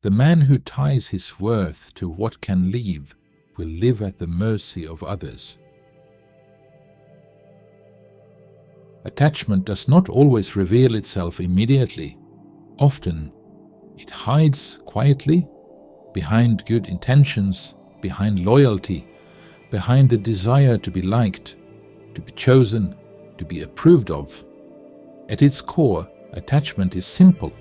The man who ties his worth to what can leave will live at the mercy of others. Attachment does not always reveal itself immediately. Often, it hides quietly behind good intentions, behind loyalty, behind the desire to be liked, to be chosen, to be approved of. At its core, attachment is simple.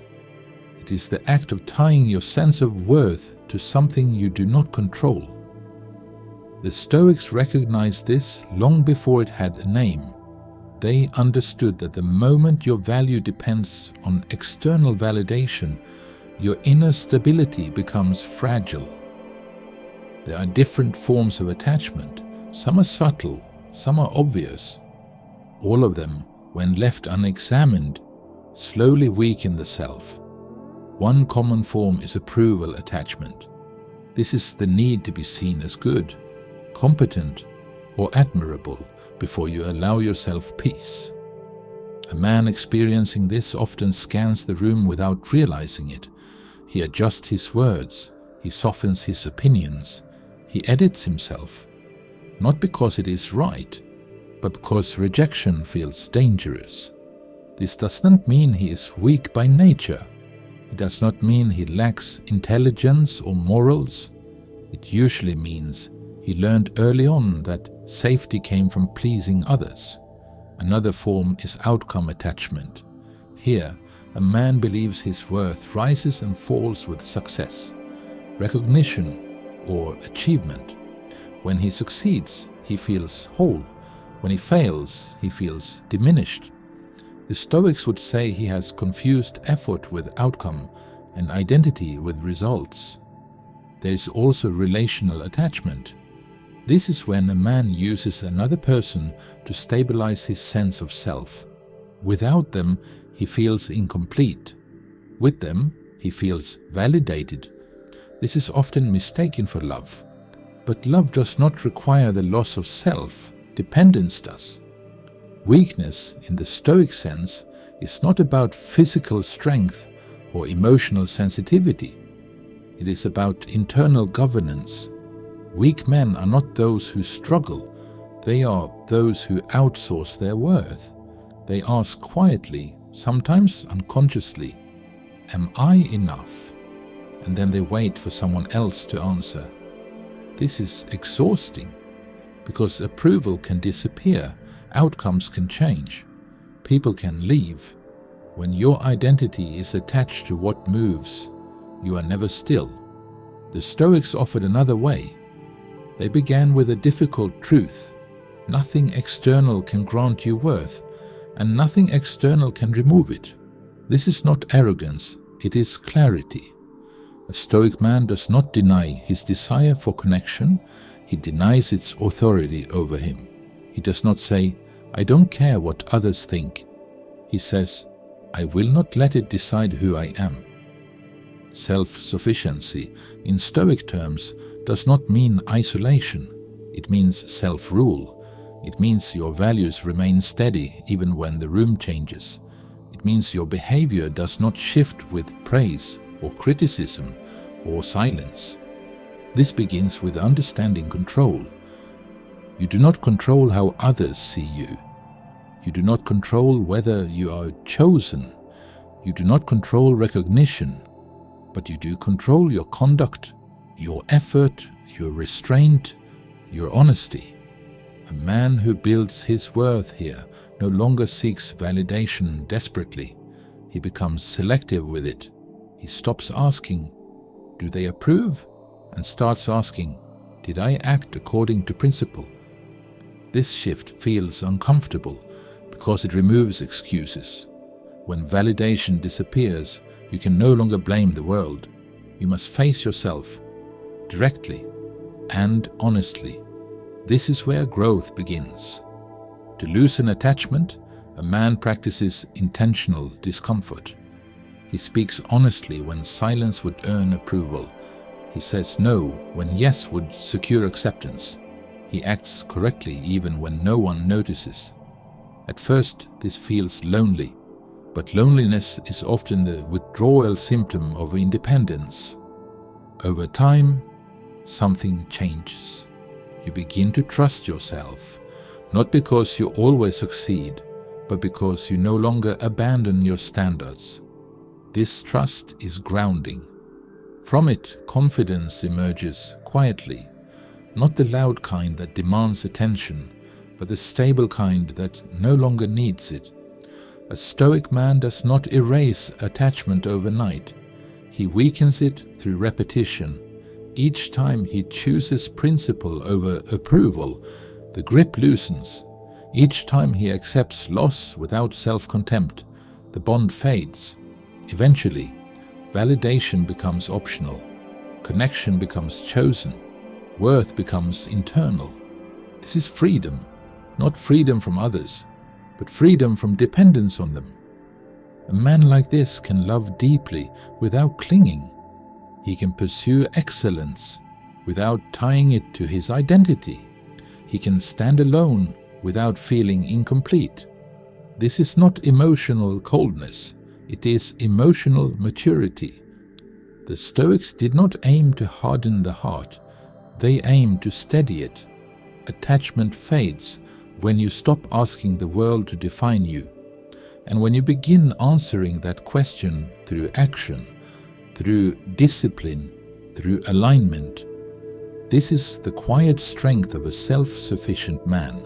It is the act of tying your sense of worth to something you do not control. The Stoics recognized this long before it had a name. They understood that the moment your value depends on external validation, your inner stability becomes fragile. There are different forms of attachment. Some are subtle, some are obvious. All of them, when left unexamined, slowly weaken the self. One common form is approval attachment. This is the need to be seen as good, competent, or admirable before you allow yourself peace. A man experiencing this often scans the room without realizing it. He adjusts his words, he softens his opinions, he edits himself, not because it is right, but because rejection feels dangerous. This does not mean he is weak by nature. It does not mean he lacks intelligence or morals. It usually means he learned early on that safety came from pleasing others. Another form is outcome attachment. Here, a man believes his worth rises and falls with success, recognition, or achievement. When he succeeds, he feels whole. When he fails, he feels diminished. The Stoics would say he has confused effort with outcome and identity with results. There is also relational attachment. This is when a man uses another person to stabilize his sense of self. Without them, he feels incomplete. With them, he feels validated. This is often mistaken for love. But love does not require the loss of self. Dependence does. Weakness, in the Stoic sense, is not about physical strength or emotional sensitivity. It is about internal governance. Weak men are not those who struggle. They are those who outsource their worth. They ask quietly, sometimes unconsciously, "Am I enough?" And then they wait for someone else to answer. This is exhausting, because approval can disappear, outcomes can change, people can leave. When your identity is attached to what moves, you are never still. The Stoics offered another way. They began with a difficult truth. Nothing external can grant you worth, and nothing external can remove it. This is not arrogance, it is clarity. A Stoic man does not deny his desire for connection, he denies its authority over him. He does not say, "I don't care what others think." He says, "I will not let it decide who I am." Self-sufficiency, in Stoic terms, does not mean isolation. It means self-rule. It means your values remain steady even when the room changes. It means your behavior does not shift with praise or criticism or silence. This begins with understanding control. You do not control how others see you. You do not control whether you are chosen. You do not control recognition, but you do control your conduct, your effort, your restraint, your honesty. A man who builds his worth here no longer seeks validation desperately. He becomes selective with it. He stops asking, "Do they approve?" and starts asking, "Did I act according to principle?" This shift feels uncomfortable because it removes excuses. When validation disappears, you can no longer blame the world. You must face yourself directly and honestly. This is where growth begins. To loosen attachment, a man practices intentional discomfort. He speaks honestly when silence would earn approval. He says no when yes would secure acceptance. He acts correctly even when no one notices. At first, this feels lonely, but loneliness is often the withdrawal symptom of independence. Over time, something changes. You begin to trust yourself, not because you always succeed, but because you no longer abandon your standards. This trust is grounding. From it, confidence emerges quietly, not the loud kind that demands attention, but the stable kind that no longer needs it. A Stoic man does not erase attachment overnight. He weakens it through repetition. Each time he chooses principle over approval, the grip loosens. Each time he accepts loss without self-contempt, the bond fades. Eventually, validation becomes optional. Connection becomes chosen. Worth becomes internal. This is freedom, not freedom from others, but freedom from dependence on them. A man like this can love deeply without clinging. He can pursue excellence without tying it to his identity. He can stand alone without feeling incomplete. This is not emotional coldness, it is emotional maturity. The Stoics did not aim to harden the heart, they aimed to steady it. Attachment fades when you stop asking the world to define you, and when you begin answering that question through action, through discipline, through alignment. This is the quiet strength of a self-sufficient man.